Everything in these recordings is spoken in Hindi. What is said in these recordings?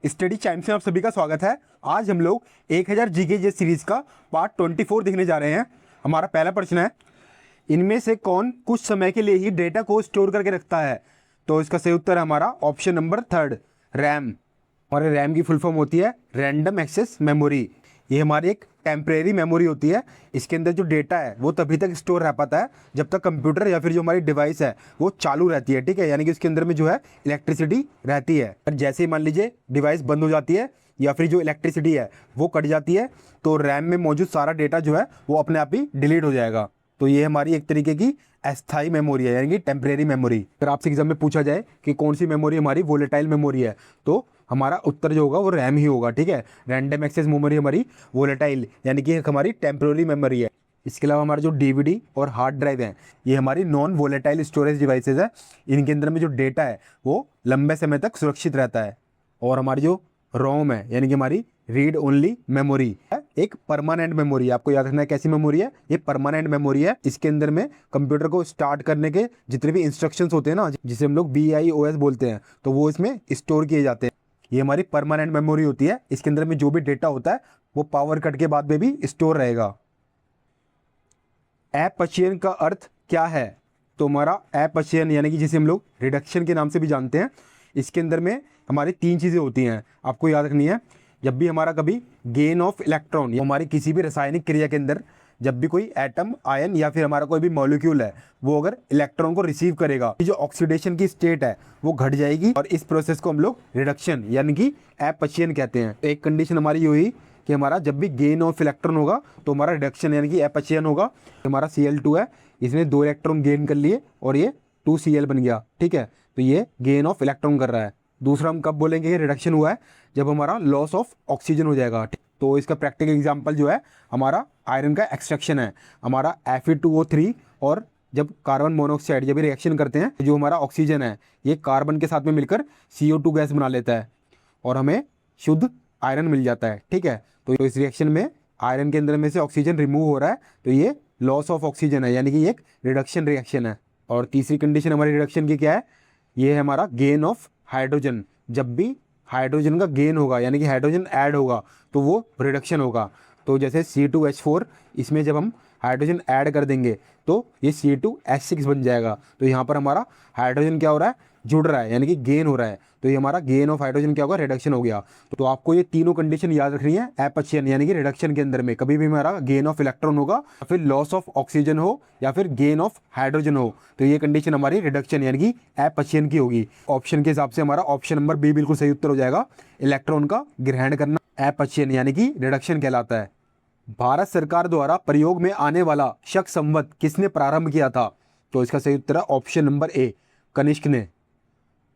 स्टडी टाइम्स में आप सभी का स्वागत है। आज हम लोग 1000 जीके सीरीज का पार्ट 24 देखने जा रहे हैं। हमारा पहला प्रश्न है, इनमें से कौन कुछ समय के लिए ही डेटा को स्टोर करके रखता है? तो इसका सही उत्तर है हमारा ऑप्शन नंबर थर्ड, रैम। हमारे रैम की फुल फॉर्म होती है रैंडम एक्सेस मेमोरी। ये हमारी एक टेम्परेरी मेमोरी होती है। इसके अंदर जो डेटा है वो तभी तक स्टोर रह पाता है जब तक कंप्यूटर या फिर जो हमारी डिवाइस है वो चालू रहती है। ठीक है, यानी कि उसके अंदर में जो है इलेक्ट्रिसिटी रहती है। और जैसे ही मान लीजिए डिवाइस बंद हो जाती है या फिर जो इलेक्ट्रिसिटी है वो कट जाती है तो रैम में मौजूद सारा डेटा जो है वो अपने आप ही डिलीट हो जाएगा। तो ये हमारी एक तरीके की अस्थाई मेमोरी है, यानी कि टेम्परेरी मेमोरी। अगर आपसे एग्जाम में पूछा जाए कि कौन सी मेमोरी हमारी वोलेटाइल मेमोरी है तो हमारा उत्तर जो होगा वो रैम ही होगा। ठीक है, रैंडम एक्सेस मेमोरी हमारी वोलेटाइल यानी कि हमारी टेम्परेरी मेमोरी है। इसके अलावा हमारा जो डीवीडी और हार्ड ड्राइव है ये हमारी नॉन वोलेटाइल स्टोरेज डिवाइसेज है। इनके अंदर में जो डेटा है वो लंबे समय तक सुरक्षित रहता है। और हमारी जो रोम है यानी कि हमारी रीड ओनली मेमोरी है, एक परमानेंट मेमोरी है। आपको याद रखना है कैसी मेमोरी है, ये परमानेंट मेमोरी है। इसके अंदर में कंप्यूटर को स्टार्ट करने के जितने भी इंस्ट्रक्शंस होते हैं ना, जिसे हम लोग BIOS बोलते हैं, तो वो इसमें स्टोर किए जाते हैं। ये हमारी परमानेंट मेमोरी होती है। इसके अंदर में जो भी डेटा होता है वो पावर कट के बाद में भी स्टोर रहेगा। अपचयन का अर्थ क्या है? तो हमारा अपचयन यानी कि जिसे हम लोग रिडक्शन के नाम से भी जानते हैं, इसके अंदर में हमारी तीन चीज़ें होती हैं, आपको याद रखनी है। जब भी हमारा कभी गेन ऑफ इलेक्ट्रॉन या हमारी किसी भी रासायनिक क्रिया के अंदर जब भी कोई एटम, आयन या फिर हमारा कोई भी मॉलिक्यूल है वो अगर इलेक्ट्रॉन को रिसीव करेगा, जो ऑक्सीडेशन की स्टेट है वो घट जाएगी और इस प्रोसेस को हम लोग रिडक्शन यानी कि अपचयन कहते हैं। एक कंडीशन हमारी ये हुई कि हमारा जब भी गेन ऑफ इलेक्ट्रॉन होगा तो हमारा रिडक्शन यानी कि अपचयन होगा। हमारा Cl2 है, इसने 2 इलेक्ट्रॉन गेन कर लिए और ये 2Cl बन गया। ठीक है, तो ये गेन ऑफ इलेक्ट्रॉन कर रहा है। दूसरा हम कब बोलेंगे कि रिडक्शन हुआ है? जब हमारा लॉस ऑफ ऑक्सीजन हो जाएगा। तो इसका प्रैक्टिकल एग्जांपल जो है हमारा आयरन का एक्सट्रैक्शन है। हमारा Fe2O3 और जब कार्बन मोनोऑक्साइड जब ये रिएक्शन करते हैं, जो हमारा ऑक्सीजन है ये कार्बन के साथ में मिलकर CO2 गैस बना लेता है और हमें शुद्ध आयरन मिल जाता है। ठीक है, तो इस रिएक्शन में आयरन के अंदर में से ऑक्सीजन रिमूव हो रहा है, तो ये लॉस ऑफ ऑक्सीजन है, यानी कि एक रिडक्शन रिएक्शन है। और तीसरी कंडीशन हमारी रिडक्शन की क्या है? ये है हमारा गेन ऑफ हाइड्रोजन। जब भी हाइड्रोजन का गेन होगा यानी कि हाइड्रोजन ऐड होगा तो वो रिडक्शन होगा। तो जैसे C2H4, इसमें जब हम हाइड्रोजन ऐड कर देंगे तो ये C2H6 बन जाएगा। तो यहाँ पर हमारा हाइड्रोजन क्या हो रहा है? जुड़ रहा है, यानी कि गेन हो रहा है। तो ये हमारा गेन ऑफ हाइड्रोजन क्या होगा? रिडक्शन हो गया। तो आपको ये तीनों कंडीशन याद रखनी है अपचयन यानी कि रिडक्शन के अंदर में। कभी भी हमारा गेन ऑफ इलेक्ट्रॉन होगा या फिर लॉस ऑफ ऑक्सीजन हो या फिर गेन ऑफ हाइड्रोजन हो, तो ये कंडीशन हमारी रिडक्शन यानी कि अपचयन की होगी। ऑप्शन के हिसाब से हमारा ऑप्शन नंबर बी बिल्कुल सही उत्तर हो जाएगा। इलेक्ट्रॉन का ग्रहण करना अपचयन यानी कि रिडक्शन कहलाता है। भारत सरकार द्वारा प्रयोग में आने वाला शक संवत किसने प्रारंभ किया था? तो इसका सही उत्तर है ऑप्शन नंबर ए, कनिष्क ने।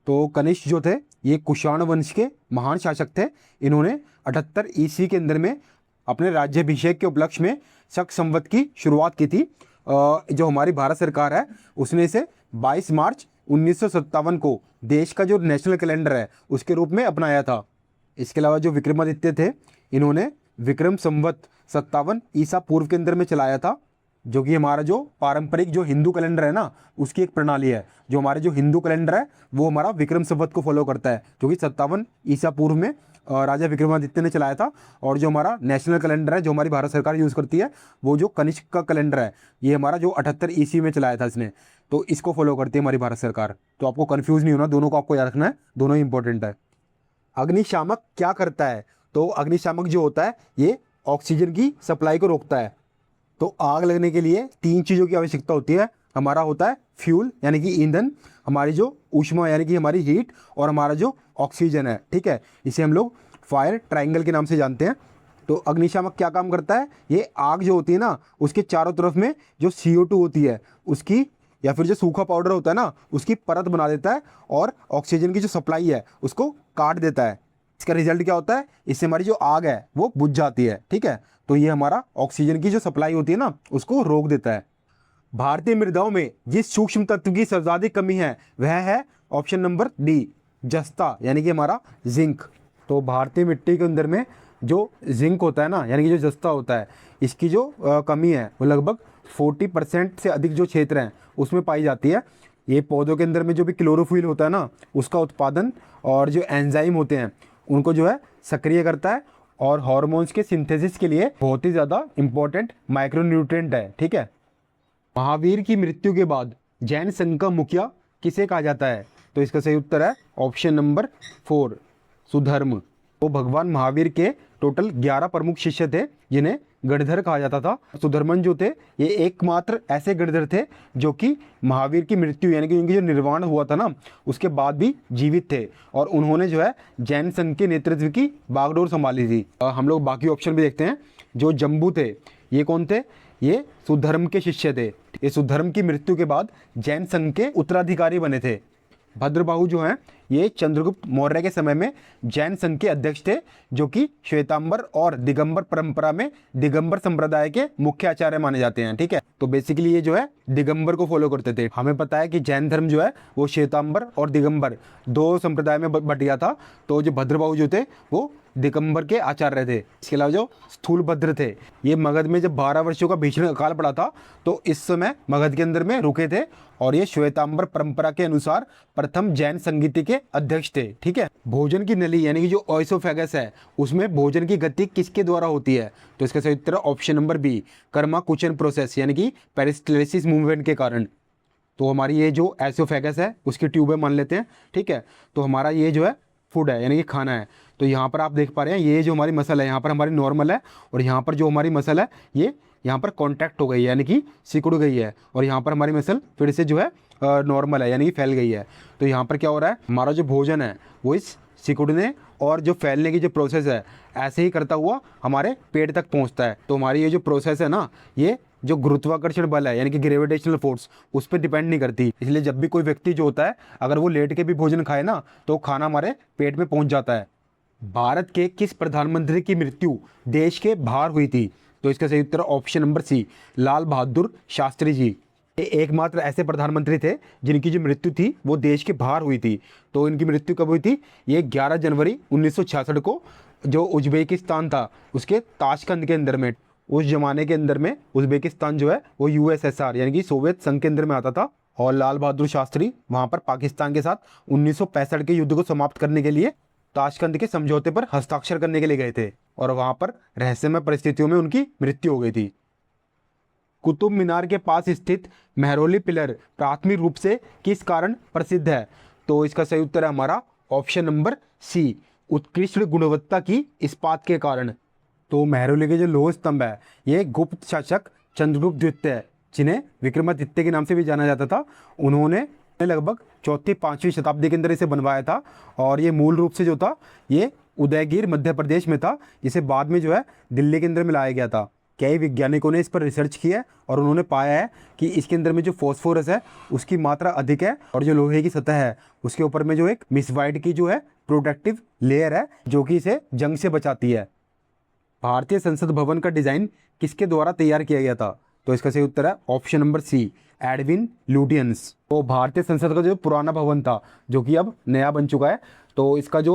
तो कनिष्क जो थे ये कुषाण वंश के महान शासक थे। इन्होंने 78 ईस्वी के अंदर में अपने राज्याभिषेक के उपलक्ष्य में शक संवत की शुरुआत की थी। जो हमारी भारत सरकार है उसने इसे 22 मार्च 1957 को देश का जो नेशनल कैलेंडर है उसके रूप में अपनाया था। इसके अलावा जो विक्रमादित्य थे इन्होंने विक्रम संवत 57 ईसा पूर्व के अंदर में चलाया था, जो कि हमारा जो पारंपरिक जो हिंदू कैलेंडर है ना उसकी एक प्रणाली है। जो हमारे जो हिंदू कैलेंडर है वो हमारा विक्रम संवत को फॉलो करता है, जो कि 57 ईसा पूर्व में राजा विक्रमादित्य ने चलाया था। और जो हमारा नेशनल कैलेंडर है जो हमारी भारत सरकार यूज़ करती है वो जो कनिष्क का कैलेंडर है ये हमारा जो 78 ईस्वी में चलाया था इसने, तो इसको फॉलो करती है हमारी भारत सरकार। तो आपको कन्फ्यूज़ नहीं होना, दोनों को आपको याद रखना है, दोनों ही इंपॉर्टेंट है। अग्निशामक क्या करता है? तो अग्निशामक जो होता है ये ऑक्सीजन की सप्लाई को रोकता है। तो आग लगने के लिए 3 चीज़ों की आवश्यकता होती है। हमारा होता है फ्यूल यानी कि ईंधन, हमारी जो ऊष्मा यानी कि हमारी हीट, और हमारा जो ऑक्सीजन है। ठीक है, इसे हम लोग फायर ट्रायंगल के नाम से जानते हैं। तो अग्निशामक क्या काम करता है? ये आग जो होती है ना उसके चारों तरफ में जो CO2 होती है उसकी, या फिर जो सूखा पाउडर होता है ना उसकी परत बना देता है और ऑक्सीजन की जो सप्लाई है उसको काट देता है। इसका रिजल्ट क्या होता है? इससे हमारी जो आग है वो बुझ जाती है। ठीक है, तो ये हमारा ऑक्सीजन की जो सप्लाई होती है ना उसको रोक देता है। भारतीय मृदाओं में जिस सूक्ष्म तत्व की सर्वाधिक कमी है वह है ऑप्शन नंबर डी, जस्ता यानी कि हमारा जिंक। तो भारतीय मिट्टी के अंदर में जो जिंक होता है ना यानी कि जो जस्ता होता है, इसकी जो कमी है वो लगभग 40% से अधिक जो क्षेत्र हैं उसमें पाई जाती है। ये पौधों के अंदर में जो भी क्लोरोफिल होता है ना उसका उत्पादन और जो एंजाइम होते हैं उनको जो है सक्रिय करता है और हार्मोन्स के सिंथेसिस के लिए बहुत ही ज़्यादा इंपॉर्टेंट माइक्रोन्यूट्रिएंट है। ठीक है। महावीर की मृत्यु के बाद जैन संघ का मुखिया किसे कहा जाता है? तो इसका सही उत्तर है ऑप्शन नंबर 4, सुधर्म। तो भगवान महावीर के टोटल 11 प्रमुख शिष्य थे जिन्हें गणधर कहा जाता था। सुधर्मन जो थे ये एकमात्र ऐसे गणधर थे जो कि महावीर की मृत्यु यानी कि उनकी जो निर्वाण हुआ था ना उसके बाद भी जीवित थे और उन्होंने जो है जैन संघ के नेतृत्व की बागडोर संभाली थी। हम लोग बाकी ऑप्शन भी देखते हैं। जो जम्बू थे ये कौन थे? ये सुधर्म के शिष्य थे। ये सुधर्म की मृत्यु के बाद जैन संघ के उत्तराधिकारी बने थे। भद्रबाहु जो हैं ये चंद्रगुप्त मौर्य के समय में जैन संघ के अध्यक्ष थे जो कि श्वेतांबर और दिगंबर परंपरा में दिगंबर संप्रदाय के मुख्य आचार्य माने जाते हैं। ठीक है। तो बेसिकली ये जो है दिगंबर को फॉलो करते थे। हमें पता है कि जैन धर्म जो है वो श्वेतांबर और दिगंबर 2 संप्रदाय में बट गया था। तो जो भद्रबाहु जो थे वो दिगंबर के आचार्य थे। इसके अलावा जो स्थूलभद्र थे ये मगध में जब 12 वर्षों का भीषण अकाल पड़ा था तो इस समय मगध के अंदर में रुके थे और ये श्वेतांबर परंपरा के अनुसार प्रथम जैन संगीति के अध्यक्ष थे। ठीक है। भोजन की नली यानी कि जो ओएसोफेगस है उसमें भोजन की गति किसके द्वारा होती है? तो इसका सही उत्तर ऑप्शन नंबर बी, कर्मा कुचन प्रोसेस यानी कि पेरिस्टलिसिस मूवमेंट के कारण। तो हमारी ये जो एसोफेगस है उसकी ट्यूब मान लेते हैं। ठीक है। तो हमारा ये जो है फूड है यानी कि खाना है। तो यहाँ पर आप देख पा रहे हैं ये जो हमारी मसल है यहाँ पर हमारी नॉर्मल है और यहाँ पर जो हमारी मसल है ये यहाँ पर कॉन्टैक्ट हो गई है यानी कि सिकुड़ गई है और यहाँ पर हमारी मसल फिर से जो है नॉर्मल है यानी कि फैल गई है। तो यहाँ पर क्या हो रहा है? हमारा जो भोजन है वो इस सिकुड़ने और जो फैलने की जो प्रोसेस है ऐसे ही करता हुआ हमारे पेट तक पहुँचता है। तो हमारी ये जो प्रोसेस है ना ये जो गुरुत्वाकर्षण बल है यानी कि ग्रेविटेशनल फोर्स उस पर डिपेंड नहीं करती। इसलिए जब भी कोई व्यक्ति जो होता है अगर वो लेट के भी भोजन खाए ना तो खाना हमारे पेट में पहुंच जाता है। भारत के किस प्रधानमंत्री की मृत्यु देश के बाहर हुई थी? तो इसका सही उत्तर ऑप्शन नंबर सी, लाल बहादुर शास्त्री जी। ये एकमात्र ऐसे प्रधानमंत्री थे जिनकी जो मृत्यु थी वो देश के बाहर हुई थी। तो इनकी मृत्यु कब हुई थी? ये 11 जनवरी 1966 को जो उज्बेकिस्तान था उसके ताशकंद के अंदर में, उस जमाने के अंदर में उज्बेकिस्तान जो है वो यूएसएसआर यानी कि सोवियत संघ के अंदर में आता था और लाल बहादुर शास्त्री वहाँ पर पाकिस्तान के साथ 1965 के युद्ध को समाप्त करने के लिए ताशकंद के समझौते पर हस्ताक्षर करने के लिए गए थे और वहाँ पर रहस्यमय परिस्थितियों में उनकी मृत्यु हो गई थी। कुतुब मीनार के पास स्थित मेहरौली पिलर प्राथमिक रूप से किस कारण प्रसिद्ध है? तो इसका सही उत्तर है हमारा ऑप्शन नंबर सी, उत्कृष्ट गुणवत्ता की इस्पात के कारण। तो मेहरौली के जो लौह स्तंभ है ये गुप्त शासक चंद्रगुप्त द्वितीय जिन्हें विक्रमादित्य के नाम से भी जाना जाता था उन्होंने लगभग 4वीं-5वीं शताब्दी के अंदर इसे बनवाया था और ये मूल रूप से जो था ये उदयगिर मध्य प्रदेश में था जिसे बाद में जो है दिल्ली के अंदर में लाया गया था। कई वैज्ञानिकों ने इस पर रिसर्च किया है और उन्होंने पाया है कि इसके अंदर में जो फॉस्फोरस है उसकी मात्रा अधिक है और जो लोहे की सतह है उसके ऊपर में जो एक मिसवाइड की जो है प्रोटेक्टिव लेयर है जो कि इसे जंग से बचाती है। भारतीय संसद भवन का डिज़ाइन किसके द्वारा तैयार किया गया था? तो इसका सही उत्तर है option number C, Edwin Lutyens. तो भारतीय संसद का जो पुराना भवन था जो कि अब नया बन चुका है तो इसका जो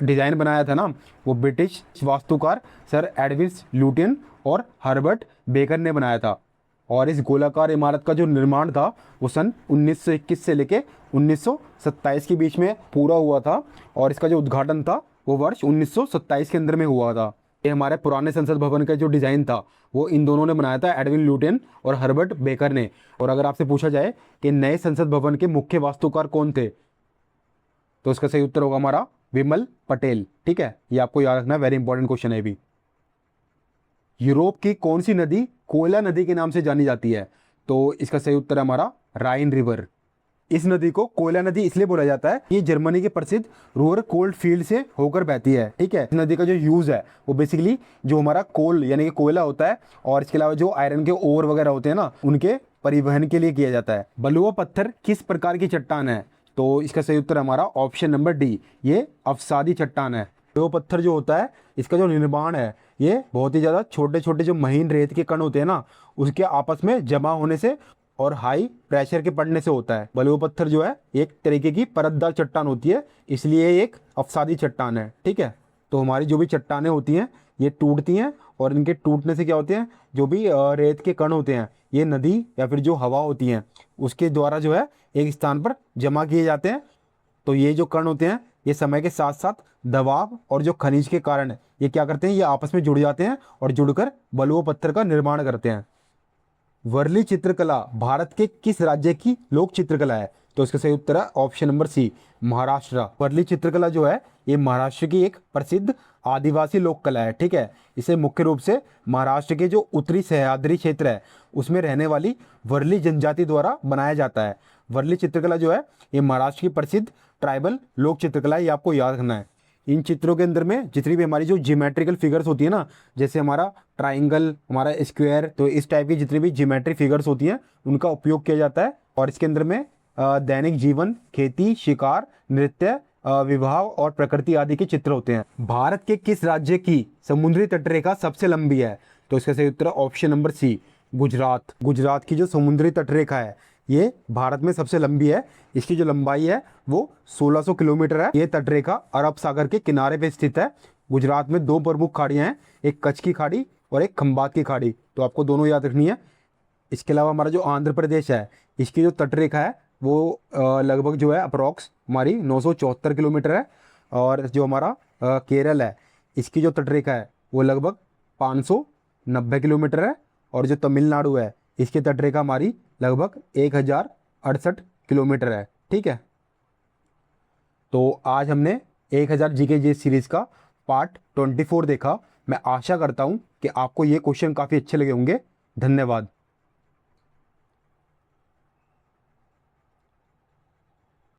डिज़ाइन बनाया था ना वो ब्रिटिश वास्तुकार सर एडविन लुटियन और हर्बर्ट बेकर ने बनाया था और इस गोलाकार इमारत का जो निर्माण था वो सन 1921 से लेके 1927 के बीच में पूरा हुआ था और इसका जो उद्घाटन था वो वर्ष 1927 के अंदर में हुआ था। ये हमारे पुराने संसद भवन का जो डिज़ाइन था वो इन दोनों ने बनाया था, एडविन लुटियन और हर्बर्ट बेकर ने। और अगर आपसे पूछा जाए कि नए संसद भवन के मुख्य वास्तुकार कौन थे तो इसका सही उत्तर होगा हमारा विमल पटेल। ठीक है, ये आपको याद रखना है, वेरी इंपॉर्टेंट क्वेश्चन है भी। यूरोप की कौन सी नदी कोयला नदी के नाम से जानी जाती है? तो इसका सही उत्तर है हमारा राइन रिवर। इस नदी को कोयला नदी इसलिए बोला जाता है, ये जर्मनी के प्रसिद्ध रूअर कोल्ड फील्ड से होकर बहती है। ठीक है, इस नदी का जो यूज़ है वो बेसिकली जो हमारा कोल यानी कि कोयला होता है और इसके अलावा जो आयरन के ओर वगैरह होते हैं ना उनके परिवहन के लिए किया जाता है। बलुआ पत्थर किस प्रकार की चट्टान है? तो इसका सही उत्तर हमारा ऑप्शन नंबर डी, ये अवसादी चट्टान है। बलुआ पत्थर जो होता है इसका जो निर्माण है ये बहुत ही ज़्यादा छोटे छोटे जो महीन रेत के कण होते हैं ना उसके आपस में जमा होने से और हाई प्रेशर के पड़ने से होता है। बलुआ पत्थर जो है एक तरीके की परतदार चट्टान होती है इसलिए एक अवसादी चट्टान है। ठीक है, तो हमारी जो भी चट्टानें होती हैं ये टूटती हैं और इनके टूटने से क्या होते हैं, जो भी रेत के कण होते हैं ये नदी या फिर जो हवा होती हैं उसके द्वारा जो है एक स्थान पर जमा किए जाते हैं। तो ये जो कण होते हैं ये समय के साथ साथ दबाव और जो खनिज के कारण ये क्या करते हैं, ये आपस में जुड़ जाते हैं और जुड़कर बलुआ पत्थर का निर्माण करते हैं। वर्ली चित्रकला भारत के किस राज्य की लोक चित्रकला है? तो इसका सही उत्तर है option number C, Maharashtra. Warli चित्रकला जो है ये महाराष्ट्र की एक प्रसिद्ध आदिवासी लोक कला है, ठीक है। इसे मुख्य रूप से महाराष्ट्र के जो उत्तरी सह्याद्री क्षेत्र है उसमें रहने वाली वर्ली जनजाति द्वारा बनाया जाता है। वर्ली चित्रकला जो है ये महाराष्ट्र की प्रसिद्ध ट्राइबल लोक चित्रकला है, ये आपको याद रखना है। इन चित्रों के अंदर में जितनी भी हमारी जो ज्योमेट्रिकल फिगर्स होती है ना, जैसे हमारा ट्राइंगल, हमारा स्क्वायर, तो इस टाइप की जितनी भी ज्योमेट्रिक फिगर्स होती हैं उनका उपयोग किया जाता है। और इसके अंदर में दैनिक जीवन, खेती, शिकार, नृत्य, विवाह और प्रकृति आदि के चित्र होते हैं। भारत के किस राज्य की समुद्री तटरेखा सबसे लंबी है? तो इसका सही उत्तर option number C, Gujarat. Gujarat की जो समुद्री तटरेखा है ये भारत में सबसे लंबी है। इसकी जो लंबाई है वो 1600 किलोमीटर है। ये तटरेखा अरब सागर के किनारे पे स्थित है। गुजरात में दो प्रमुख खाड़ियाँ हैं, एक कच्छ की खाड़ी और एक खंबात की खाड़ी, तो आपको दोनों याद रखनी है। इसके अलावा हमारा जो आंध्र प्रदेश है इसकी जो तटरेखा है वो लगभग जो है अप्रॉक्स हमारी 974 किलोमीटर है। और जो हमारा केरल है इसकी जो तटरेखा है वो लगभग 590 किलोमीटर है। और जो तमिलनाडु है इसकी तटरेखा हमारी लगभग 1068 किलोमीटर है, ठीक है। तो आज हमने 1000 जीके सीरीज़ का पार्ट 24 देखा। मैं आशा करता हूँ कि आपको ये क्वेश्चन काफ़ी अच्छे लगे होंगे। धन्यवाद।